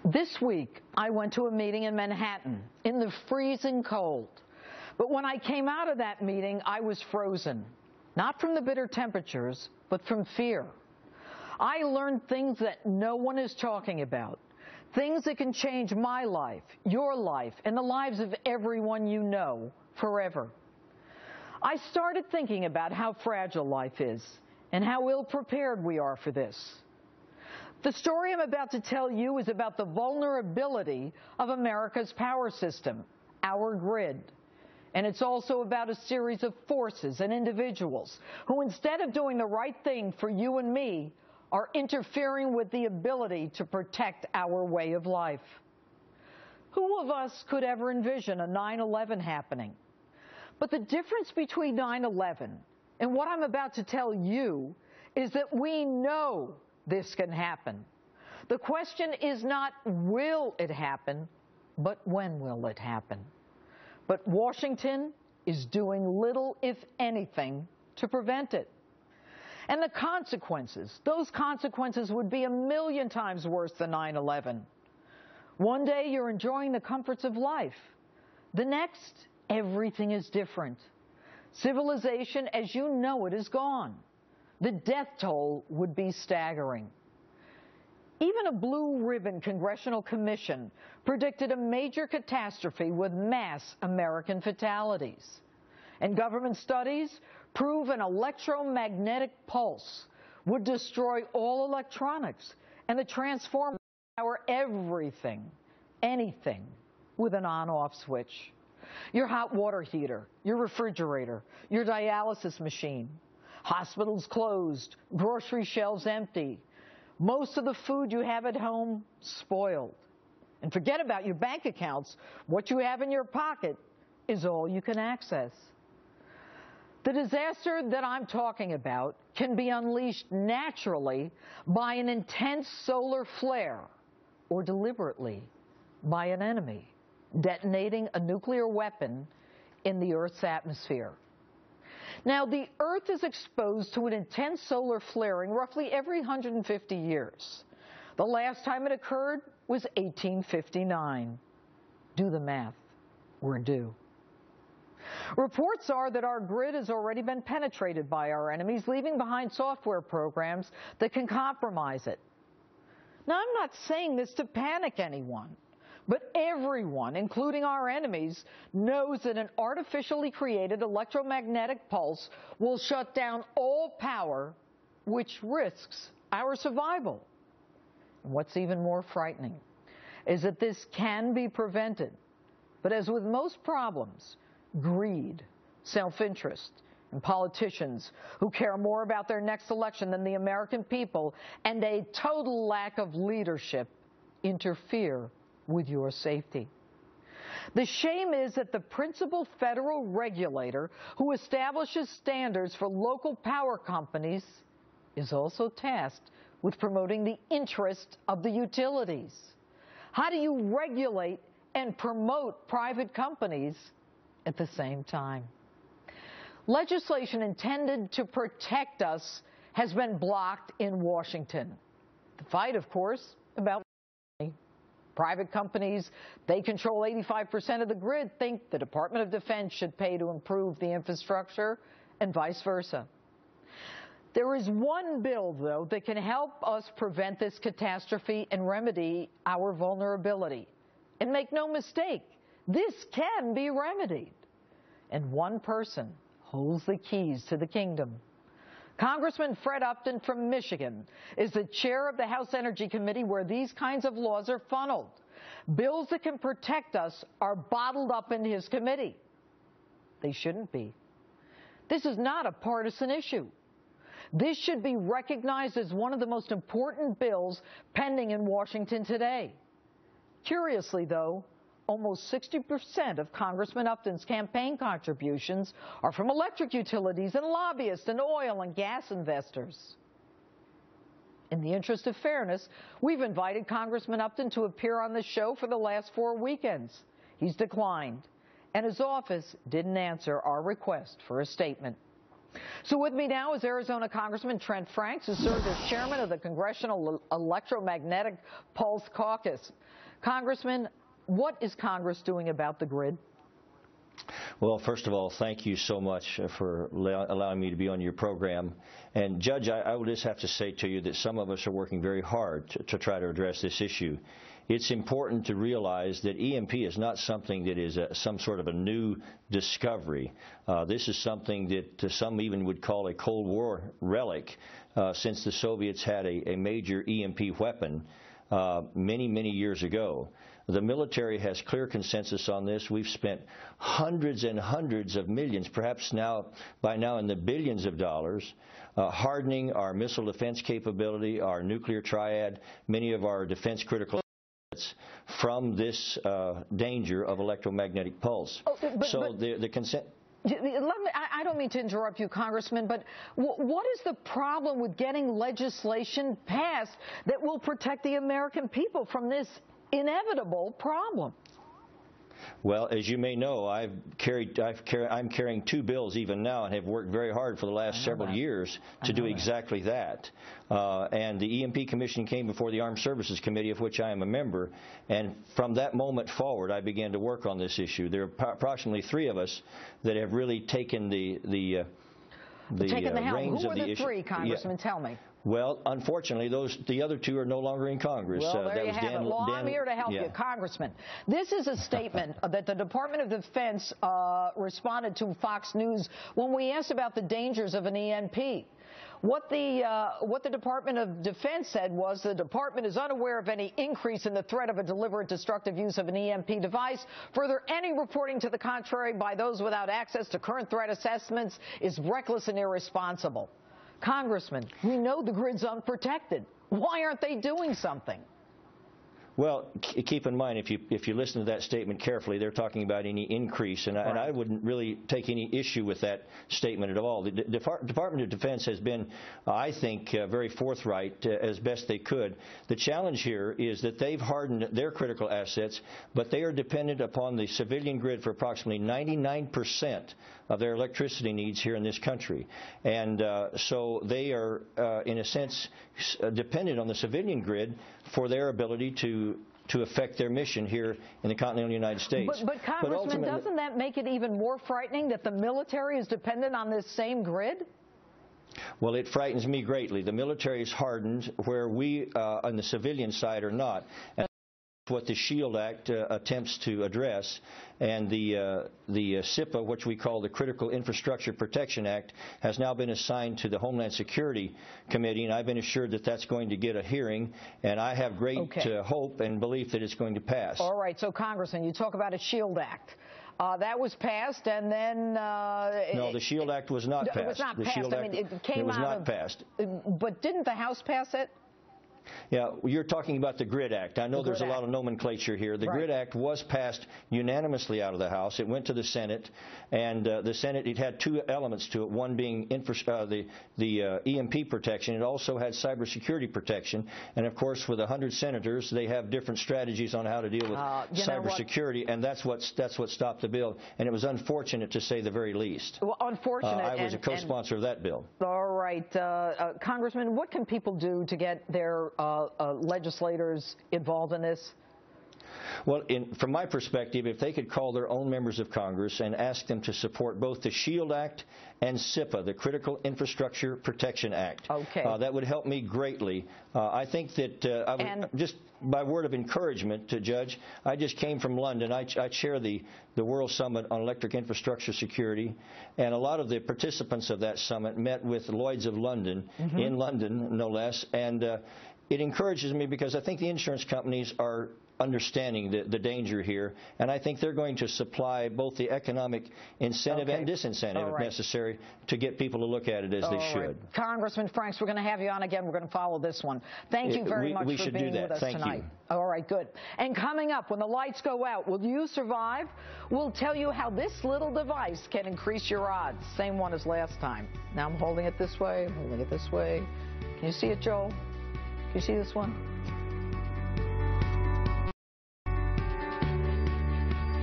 This week, I went to a meeting in Manhattan in the freezing cold. But when I came out of that meeting, I was frozen. Not from the bitter temperatures, but from fear. I learned things that no one is talking about. Things that can change my life, your life, and the lives of everyone you know forever. I started thinking about how fragile life is and how ill-prepared we are for this. The story I'm about to tell you is about the vulnerability of America's power system, our grid. And it's also about a series of forces and individuals who, instead of doing the right thing for you and me, are interfering with the ability to protect our way of life. Who of us could ever envision a 9/11 happening? But the difference between 9/11 and what I'm about to tell you is that we know this can happen. The question is not will it happen, but when will it happen? But Washington is doing little, if anything, to prevent it. And the consequences, those consequences would be 1,000,000 times worse than 9/11. One day you're enjoying the comforts of life. The next, everything is different. Civilization as you know it is gone. The death toll would be staggering. Even a blue-ribbon congressional commission predicted a major catastrophe with mass American fatalities. And government studies prove an electromagnetic pulse would destroy all electronics and the transformer power everything, anything, with an on-off switch. Your hot water heater, your refrigerator, your dialysis machine. Hospitals closed, grocery shelves empty. Most of the food you have at home spoiled. And forget about your bank accounts. What you have in your pocket is all you can access. The disaster that I'm talking about can be unleashed naturally by an intense solar flare or deliberately by an enemy detonating a nuclear weapon in the Earth's atmosphere. Now, the Earth is exposed to an intense solar flaring roughly every 150 years. The last time it occurred was 1859. Do the math. We're due. Reports are that our grid has already been penetrated by our enemies, leaving behind software programs that can compromise it. Now, I'm not saying this to panic anyone. But everyone, including our enemies, knows that an artificially created electromagnetic pulse will shut down all power, which risks our survival. And what's even more frightening is that this can be prevented. But as with most problems, greed, self-interest, and politicians who care more about their next election than the American people, and a total lack of leadership interfere with your safety. The shame is that the principal federal regulator who establishes standards for local power companies is also tasked with promoting the interest of the utilities. How do you regulate and promote private companies at the same time? Legislation intended to protect us has been blocked in Washington. The fight, of course, about money. Private companies, they control 85% of the grid, think the Department of Defense should pay to improve the infrastructure, and vice versa. There is one bill, though, that can help us prevent this catastrophe and remedy our vulnerability. And make no mistake, this can be remedied. And one person holds the keys to the kingdom. Congressman Fred Upton from Michigan is the chair of the House Energy Committee, where these kinds of laws are funneled. Bills that can protect us are bottled up in his committee. They shouldn't be. This is not a partisan issue. This should be recognized as one of the most important bills pending in Washington today. Curiously, though, almost 60% of Congressman Upton's campaign contributions are from electric utilities and lobbyists and oil and gas investors. In the interest of fairness, we've invited Congressman Upton to appear on the show for the last 4 weekends. He's declined, and his office didn't answer our request for a statement. So with me now is Arizona Congressman Trent Franks, who served as chairman of the Congressional Electromagnetic Pulse Caucus. Congressman, what is Congress doing about the grid? Well, first of all, thank you so much for allowing me to be on your program. And, Judge, I will just have to say to you that some of us are working very hard to try to address this issue. It's important to realize that EMP is not something that is some sort of a new discovery. This is something that some even would call a Cold War relic since the Soviets had a major EMP weapon many, many years ago. The military has clear consensus on this. We've spent hundreds and hundreds of millions, perhaps by now in the billions of dollars, hardening our missile defense capability, our nuclear triad, many of our defense critical assets from this danger of electromagnetic pulse. The consent. I don't mean to interrupt you, Congressman, but what is the problem with getting legislation passed that will protect the American people from this inevitable problem? Well, as you may know, I'm carrying two bills even now and have worked very hard for the last several years to do exactly that. And the EMP Commission came before the Armed Services Committee, of which I am a member, and from that moment forward, I began to work on this issue. There are approximately three of us that have really taken the reins of the issue. Who are the three, Congressman? Tell me. Well, unfortunately, the other two are no longer in Congress. Well, there you have it. Well, I'm here to help you, Congressman. This is a statement that the Department of Defense responded to Fox News when we asked about the dangers of an EMP. What the Department of Defense said was the department is unaware of any increase in the threat of a deliberate destructive use of an EMP device. Further, any reporting to the contrary by those without access to current threat assessments is reckless and irresponsible. Congressman, we know the grid's unprotected. Why aren't they doing something? Well, keep in mind, if you listen to that statement carefully, they're talking about any increase, and I wouldn't really take any issue with that statement at all. The Department of Defense has been, I think, very forthright as best they could. The challenge here is that they've hardened their critical assets, but they are dependent upon the civilian grid for approximately 99% of their electricity needs here in this country. And so they are, in a sense, dependent on the civilian grid for their ability to affect their mission here in the continental United States. But Congressman, doesn't that make it even more frightening that the military is dependent on this same grid? Well, it frightens me greatly. The military is hardened where we on the civilian side are not. And what the SHIELD Act attempts to address, and the SIPA, which we call the Critical Infrastructure Protection Act, has now been assigned to the Homeland Security Committee, and I've been assured that that's going to get a hearing, and I have great hope and belief that it's going to pass. All right, so Congressman, you talk about a SHIELD Act. That was passed, and then... no, the SHIELD Act was not passed. It was not passed. I mean, it came out of... It was not passed. But didn't the House pass it? Yeah, you're talking about the GRID Act. I know there's a lot of nomenclature here. The GRID Act was passed unanimously out of the House. It went to the Senate, and the Senate, it had two elements to it, one being the EMP protection. It also had cybersecurity protection. And, of course, with 100 senators, they have different strategies on how to deal with cybersecurity, and that's what stopped the bill. And it was unfortunate, to say the very least. Well, unfortunate. I was a co-sponsor of that bill. All right. Congressman, what can people do to get their legislators involved in this? Well, from my perspective, if they could call their own members of Congress and ask them to support both the SHIELD Act and SIPA, the Critical Infrastructure Protection Act, that would help me greatly. I think that just by word of encouragement, Judge, I just came from London. I chair the World Summit on Electric Infrastructure Security, and a lot of the participants of that summit met with Lloyd's of London, in London, no less, and it encourages me because I think the insurance companies are understanding the danger here, and I think they're going to supply both the economic incentive and disincentive, if necessary, to get people to look at it as they should. Congressman Franks, we're going to have you on again. We're going to follow this one. Thank you very much for being with us tonight. All right, good. And coming up, when the lights go out, will you survive? We'll tell you how this little device can increase your odds. Same one as last time. Now I'm holding it this way. I'm holding it this way. Can you see it, Joel? Can you see this one?